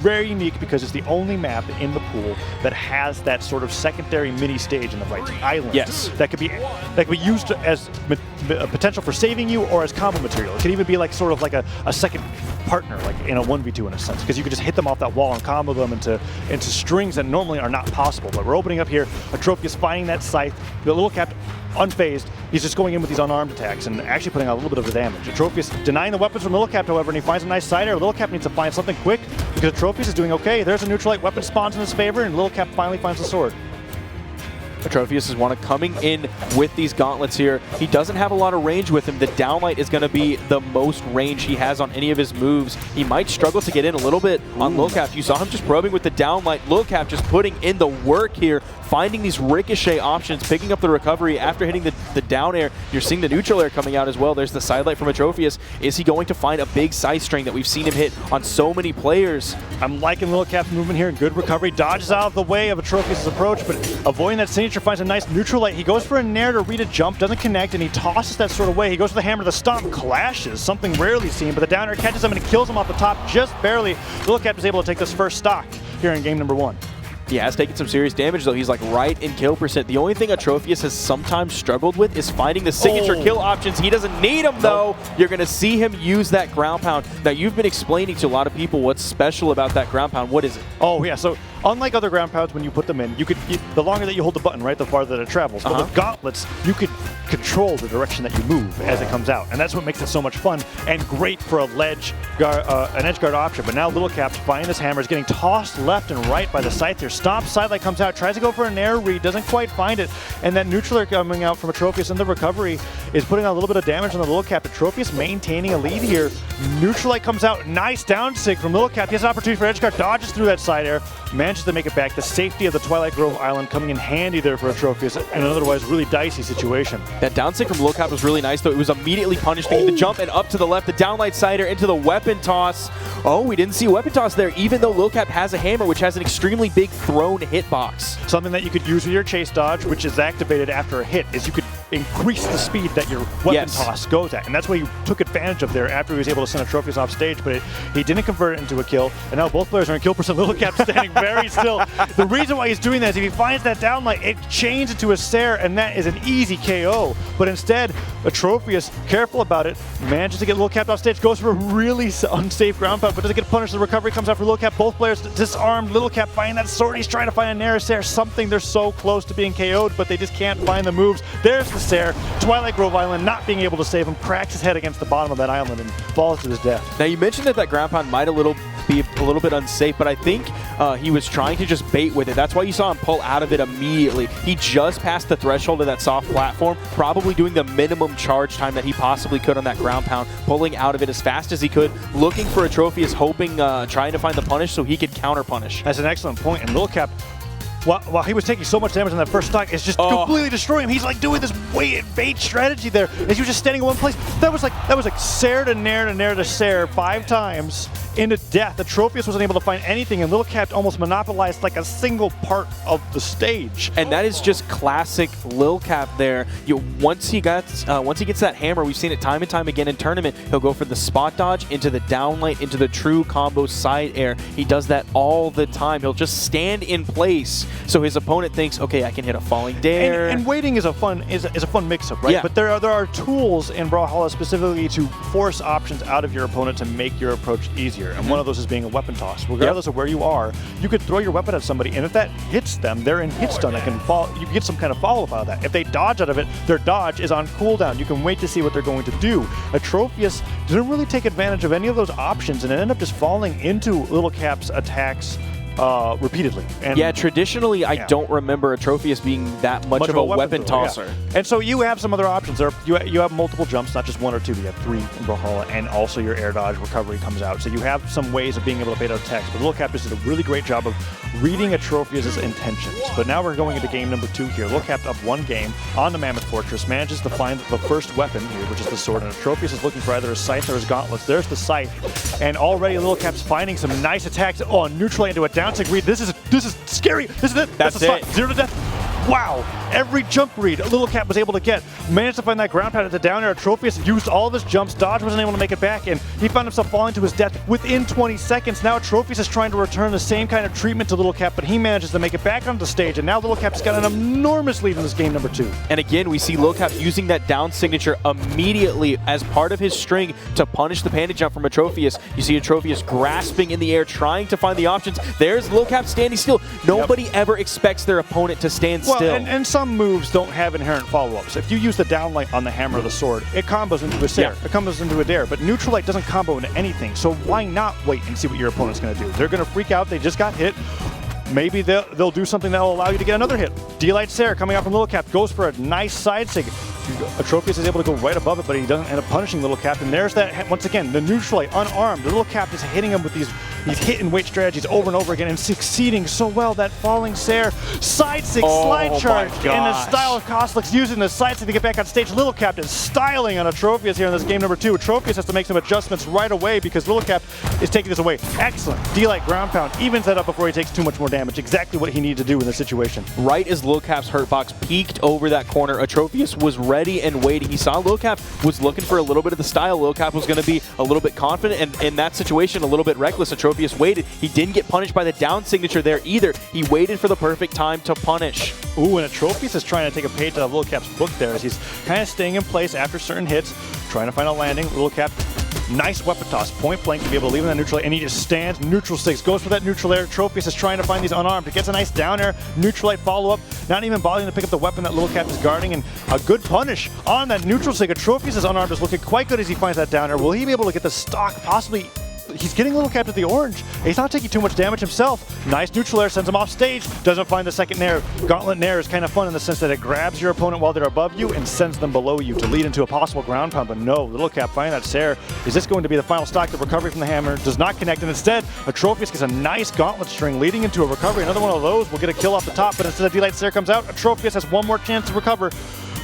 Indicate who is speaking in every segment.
Speaker 1: very unique because it's the only map in the pool that has that sort of secondary mini stage in the right island.
Speaker 2: Yes.
Speaker 1: That could be used as a potential for saving you or as combo material. It could even be like sort of like a second partner, like in a 1v2 in a sense, because you could just hit them off that wall and combo them into strings that normally are not possible. But we're opening up here. Atrophius finding that scythe. The little cap unfazed. He's just going in with these unarmed attacks and actually putting out a little bit of the damage. Atrophius denying the weapons from Little Cap, however, and he finds a nice side air. Little Cap needs to find something quick because Atrophius is doing okay. There's a neutralite weapon spawns in his favor, and Little Cap finally finds the sword.
Speaker 2: Atrophius is one of coming in with these gauntlets here. He doesn't have a lot of range with him. The downlight is going to be the most range he has on any of his moves. He might struggle to get in a little bit on Lil Cap. You saw him just probing with the downlight. Lil Cap just putting in the work here, finding these ricochet options, picking up the recovery after hitting the down air. You're seeing the neutral air coming out as well. There's the sidelight from Atrophius. Is he going to find a big side string that we've seen him hit on so many players?
Speaker 1: I'm liking Lil Cap's movement here. Good recovery. Dodges out of the way of Atrophius' approach, but avoiding that signature, finds a nice neutral light. He goes for a nair to read a jump, doesn't connect, and he tosses that sort of way. He goes for the hammer. The stomp clashes, something rarely seen, but the down air catches him and kills him off the top just barely. Lil Cap is able to take this first stock here in game number 1.
Speaker 2: He has taken some serious damage, though. He's like right in kill percent. The only thing Atrophius has sometimes struggled with is finding the signature kill options. He doesn't need them, though. You're going to see him use that ground pound. Now, you've been explaining to a lot of people what's special about that ground pound. What is it?
Speaker 1: Oh, yeah. So unlike other ground pounds, when you put them in, the longer that you hold the button, right, the farther that it travels. But with gauntlets, you could control the direction that you move as it comes out, and that's what makes it so much fun and great for an edge guard option. But now Little Cap's finding this hammer, is getting tossed left and right by the scythe here. Stomp, sidelight comes out, tries to go for an air read, doesn't quite find it, and that neutral air coming out from Atrophius in the recovery is putting out a little bit of damage on the Little Cap. Atrophius maintaining a lead here. Neutralite comes out, nice down sig from Little Cap. He has an opportunity for edge guard, dodges through that side air, manages to make it back. The safety of the Twilight Grove Island coming in handy there for Atrophius in an otherwise really dicey situation.
Speaker 2: That down stick from Lil Cap was really nice, though. It was immediately punished, taking the jump and up to the left, the downlight sider into the weapon toss. Oh, we didn't see a weapon toss there, even though Lil Cap has a hammer, which has an extremely big thrown hitbox.
Speaker 1: Something that you could use with your chase dodge, which is activated after a hit, is you could increase the speed that your weapon toss goes at. And that's what he took advantage of there after he was able to send Atrophius off stage, but he didn't convert it into a kill. And now both players are in kill percent. Little Cap standing very still. The reason why he's doing that is if he finds that downlight, it chains into a Sair, and that is an easy KO. But instead, Atrophius, careful about it, manages to get Little Cap off stage, goes for a really unsafe ground pound, but doesn't get punished. The recovery comes out for Little Cap. Both players disarmed. Little Cap finding that sword. He's trying to find a Nair Sair, something. They're so close to being KO'd, but they just can't find the moves. There's the Sair. Twilight Grove Island not being able to save him, cracks his head against the bottom of that island and falls to his death.
Speaker 2: Now, you mentioned that ground pound might be a little bit unsafe, but I think he was trying to just bait with it. That's why you saw him pull out of it immediately. He just passed the threshold of that soft platform, probably doing the minimum charge time that he possibly could on that ground pound, pulling out of it as fast as he could, looking for Atrophius, hoping, trying to find the punish so he could counter punish.
Speaker 1: That's an excellent point, and Lil Cap, while he was taking so much damage on that first stock, it's just completely destroying him. He's like doing this bait strategy there, and he was just standing in one place. That was like Sair to Nair to Nair to Sair 5 times into death. Atrophius wasn't able to find anything, and Little Cap almost monopolized like a single part of the stage.
Speaker 2: And that is just classic Lil Cap there. Once he gets that hammer, we've seen it time and time again in tournament, he'll go for the spot dodge into the downlight, into the true combo side air. He does that all the time. He'll just stand in place so his opponent thinks, okay, I can hit a falling dare.
Speaker 1: And waiting is a fun mix-up, right?
Speaker 2: Yeah.
Speaker 1: But there are tools in Brawlhalla specifically to force options out of your opponent to make your approach easier. And one of those is being a weapon toss. Regardless of where you are, you could throw your weapon at somebody, and if that hits them, they're in hit stun. You can get some kind of follow-up out of that. If they dodge out of it, their dodge is on cooldown. You can wait to see what they're going to do. Atrophius didn't really take advantage of any of those options, and it ended up just falling into Little Cap's attacks repeatedly. And
Speaker 2: yeah, traditionally, I don't remember Atrophius being that much of a weapon tosser.
Speaker 1: Yeah. And so you have some other options. You have multiple jumps, not just 1 or 2. You have 3 in Brawlhalla, and also your air dodge recovery comes out. So you have some ways of being able to bait out attacks. But Little Cap just did a really great job of reading Atrophius' intentions. But now we're going into game number 2 here. Little Cap up 1 game on the Mammoth Fortress, manages to find the first weapon here, which is the sword. And Atrophius is looking for either a scythe or his gauntlets. There's the scythe. And already Little Cap's finding some nice attacks. Oh, neutral into a down tick read. This is scary. This is it.
Speaker 2: That's
Speaker 1: it.
Speaker 2: it.
Speaker 1: 0 to death. Wow, every jump read Little Cap was able to get. Managed to find that ground pound at the down air. Atrophius used all of his jumps. Dodge wasn't able to make it back, and he found himself falling to his death within 20 seconds. Now Atrophius is trying to return the same kind of treatment to Little Cap, but he manages to make it back onto the stage, and now Little Cap's got an enormous lead in this game number 2.
Speaker 2: And again, we see Little Cap using that down signature immediately as part of his string to punish the panic jump from Atrophius. You see Atrophius grasping in the air, trying to find the options. There's Little Cap standing still. Nobody ever expects their opponent to stand still.
Speaker 1: And some moves don't have inherent follow-ups. If you use the downlight on the hammer or the sword, it combos into a Sair. It combos into a Dare. But neutral light doesn't combo into anything. So why not wait and see what your opponent's going to do? They're going to freak out. They just got hit. Maybe they'll do something that will allow you to get another hit. D-Light Sair coming out from Little Cap goes for a nice side sig. Atrophius is able to go right above it, but he doesn't end up punishing Little Cap. And there's that, once again, the neutral light, unarmed. The Little Cap is hitting him with these hit and wait strategies over and over again and succeeding so well. That falling Sair, side sig, slide charge in the style of Koslik's using the side sig to get back on stage. Little Cap is styling on Atrophius here in this game number 2. Atrophius has to make some adjustments right away because Little Cap is taking this away. Excellent. D-Light ground pound evens that up before he takes too much more damage. Exactly what he needed to do in this situation.
Speaker 2: Right as Little Cap's hurt box peeked over that corner, Atrophius was ready and waiting. He saw Little Cap was looking for a little bit of the style. Little Cap was going to be a little bit confident, and in that situation, a little bit reckless. Atrophius waited. He didn't get punished by the down signature there either. He waited for the perfect time to punish.
Speaker 1: Ooh, and Atrophius is trying to take a page out of Little Cap's book there as he's kind of staying in place after certain hits, trying to find a landing. Little Cap, nice weapon toss, point blank to be able to leave him in that neutral, and he just stands, neutral six, goes for that neutral air. Atrophius is trying to find these unarmed. It gets a nice down air, neutral light follow-up, not even bothering to pick up the weapon that Little Cap is guarding, and a good punish on that neutral sig. Atrophius' unarmed is looking quite good as he finds that down air. Will he be able to get the stock, possibly? He's getting Little Cap to the orange. He's not taking too much damage himself. Nice neutral air, sends him off stage. Doesn't find the second nair. Gauntlet nair is kind of fun in the sense that it grabs your opponent while they're above you and sends them below you to lead into a possible ground pound. But no, Little Cap finding that Sair. Is this going to be the final stock? The recovery from the hammer does not connect, and instead, Atrophius gets a nice gauntlet string leading into a recovery. Another one of those will get a kill off the top, but instead of D-Light Sair comes out, Atrophius has one more chance to recover.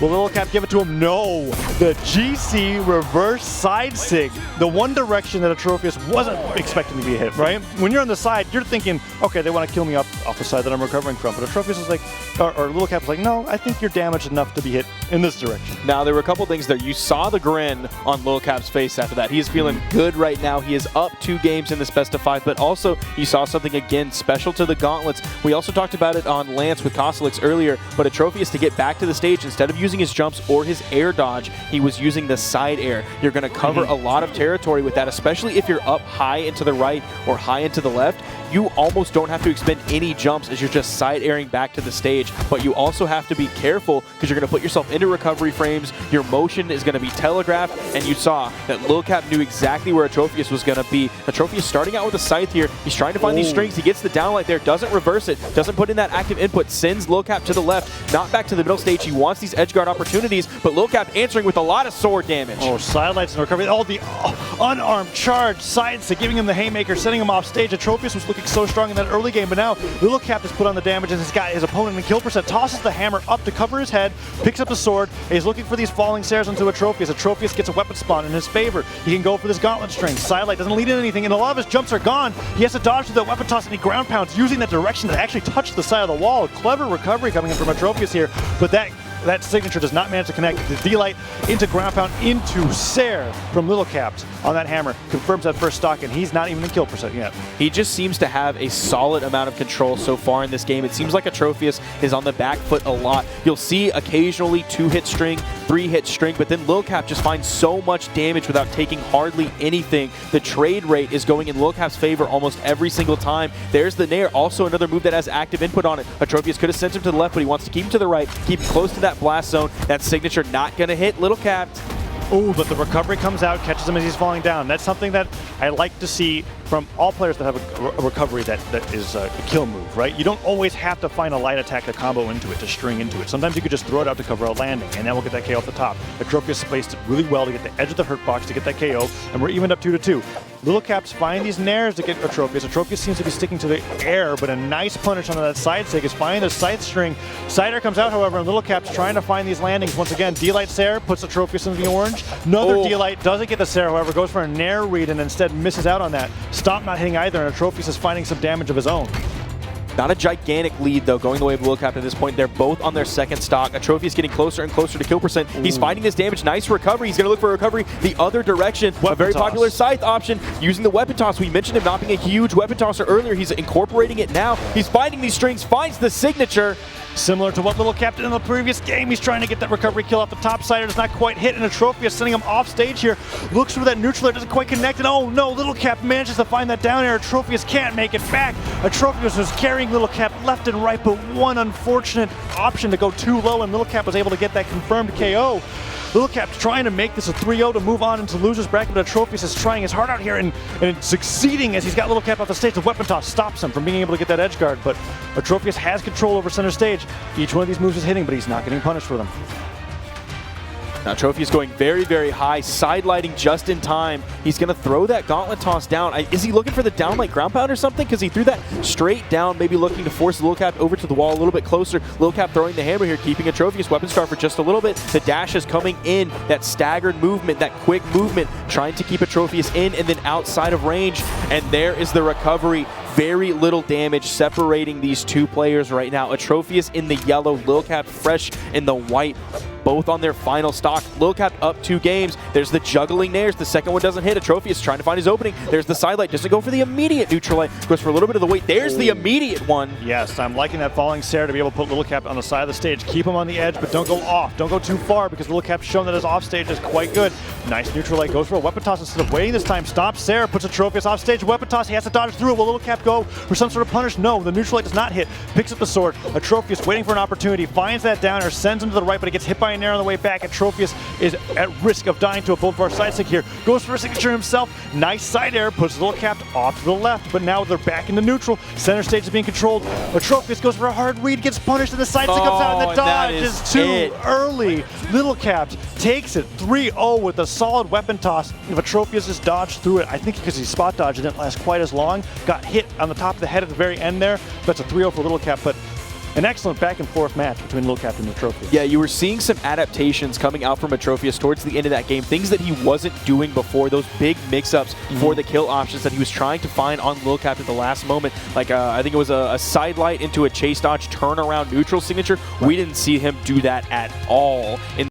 Speaker 1: Will Little Cap give it to him? No. The GC reverse side sig. The one direction that Atrophius wasn't expecting to be hit, right? When you're on the side, you're thinking, okay, they want to kill me off the side that I'm recovering from. But Atrophius is like, or Little Cap is like, no, I think you're damaged enough to be hit in this direction.
Speaker 2: Now, there were a couple things there. You saw the grin on Little Cap's face after that. He is feeling good right now. He is up 2 games in this best of 5, but also you saw something again special to the gauntlets. We also talked about it on Lance with Koslik's earlier, but Atrophius, to get back to the stage, instead of using his jumps or his air dodge, he was using the side air. You're going to cover a lot of territory with that, especially if you're up high into the right or high into the left. You almost don't have to expend any jumps as you're just side airing back to the stage, but you also have to be careful because you're going to put yourself into recovery frames. Your motion is going to be telegraphed, and you saw that Lil Cap knew exactly where Atrophius was going to be. Atrophius starting out with a scythe here. He's trying to find these strings. He gets the downlight there, doesn't reverse it, doesn't put in that active input, sends Lil Cap to the left, not back to the middle stage. He wants these edge guard opportunities, but Lil Cap answering with a lot of sword damage.
Speaker 1: Oh, sidelights and recovery. All the unarmed charge sides to giving him the haymaker, sending him off stage. Atrophius was looking so strong in that early game, but now Little Cap has put on the damage and has got his opponent in kill percent, tosses the hammer up to cover his head, picks up the sword, and he's looking for these falling Sairs onto Atrophius. Atrophius gets a weapon spawn in his favor. He can go for this gauntlet string. Sidelight doesn't lead in anything, and a lot of his jumps are gone. He has to dodge through that weapon toss, and he ground pounds using that direction to actually touch the side of the wall. A clever recovery coming in from Atrophius here, but that signature does not manage to connect. The D-Light into ground pound into Sair from Little Caps on that hammer. Confirms that first stock, and he's not even in kill percent yet.
Speaker 2: He just seems to have a solid amount of control so far in this game. It seems like Atrophius is on the back foot a lot. You'll see occasionally 2-hit string, 3-hit string, but then Lil Cap just finds so much damage without taking hardly anything. The trade rate is going in Lil Cap's favor almost every single time. There's the Nair, also another move that has active input on it. Atrophius could have sent him to the left, but he wants to keep him to the right, keep him close to that blast zone. That signature not going to hit Little Cap.
Speaker 1: Oh, but the recovery comes out, catches him as he's falling down. That's something that I like to see from all players that have a recovery that is a kill move, right? You don't always have to find a light attack to combo into it, to string into it. Sometimes you could just throw it out to cover a landing, and then we'll get that KO off the top. Atrophius spaced it really well to get the edge of the hurt box to get that KO, and we're evened up 2-2. Little Caps find these nairs to get Atrophius. Atrophius seems to be sticking to the air, but a nice punish on that side sig is finding the side string. Side air comes out, however, and Little Cap's trying to find these landings. Once again, D-Light Sair puts Atrophius into the orange. Another D-Light doesn't get the Sair, however, goes for a nair read and instead misses out on that. Stomp not hitting either, and Atrophius is finding some damage of his own.
Speaker 2: Not a gigantic lead, though, going the way of Lil Cap at this point. They're both on their second stock. Atrophius getting closer and closer to kill percent. He's finding this damage. Nice recovery. He's going to look for a recovery the other direction. A very popular scythe option using the weapon toss. We mentioned him not being a huge weapon tosser earlier. He's incorporating it now. He's finding these strings, finds the signature.
Speaker 1: Similar to what Little Cap did in the previous game, he's trying to get that recovery kill off the top side. It's not quite hit, and Atrophius sending him off stage here. Looks for that neutral, doesn't quite connect, and oh no, Little Cap manages to find that down air. Atrophius can't make it back. Atrophius was carrying Little Cap left and right, but one unfortunate option to go too low, and Little Cap was able to get that confirmed KO. Little Cap's trying to make this a 3-0 to move on into loser's bracket, but Atrophius is trying his heart out here and succeeding as he's got Little Cap off the stage. The weapon toss stops him from being able to get that edge guard, but Atrophius has control over center stage. Each one of these moves is hitting, but he's not getting punished for them.
Speaker 2: Now Atrophius going very, very high, side-lighting just in time. He's going to throw that gauntlet toss down. Is he looking for the down like ground pound or something? Because he threw that straight down, maybe looking to force Lil Cap over to the wall a little bit closer. Lil Cap throwing the hammer here, keeping Atrophius weapon scar for just a little bit. The dash is coming in, that staggered movement, that quick movement, trying to keep Atrophius in and then outside of range. And there is the recovery. Very little damage separating these two players right now. Atrophius in the yellow, Lil Cap fresh in the white. Both on their final stock. Lil Cap up 2 games. There's the juggling nairs. The second one doesn't hit. Atrophius trying to find his opening. There's the sidelight. Doesn't go for the immediate neutral light. Goes for a little bit of the weight. There's the immediate one.
Speaker 1: Yes, I'm liking that falling Sarah to be able to put Lil Cap on the side of the stage. Keep him on the edge, but don't go off. Don't go too far because Lil Cap's shown that his off stage is quite good. Nice neutral light. Goes for a weapon toss instead of waiting this time. Stops Sarah. Puts Atrophius off stage. Weapon toss. He has to dodge through it. Will Lil Cap go for some sort of punish? No, the neutral light does not hit. Picks up the sword. Atrophius waiting for an opportunity. Finds that down or sends him to the right, but it gets hit by a nair on the way back. Atrophius is at risk of dying to a Bolt Bar side stick here. Goes for a signature himself. Nice side air. Puts Lil Cap off to the left, but now they're back into neutral. Center stage is being controlled. Atrophius goes for a hard read, gets punished, and the side stick comes out, and the dodge is too early. Little Cap takes it 3-0 with a solid weapon toss. If Atrophius just dodged through it, I think because he spot dodged, it didn't last quite as long. Got hit on the top of the head at the very end there. That's a 3-0 for Little Cap, but an excellent back and forth match between Lil Cap and Atrophius.
Speaker 2: Yeah, you were seeing some adaptations coming out from Atrophius towards the end of that game. Things that he wasn't doing before, those big mix-ups for the kill options that he was trying to find on Lil Cap at the last moment. Like, I think it was a side light into a chase dodge turnaround neutral signature. We didn't see him do that at all in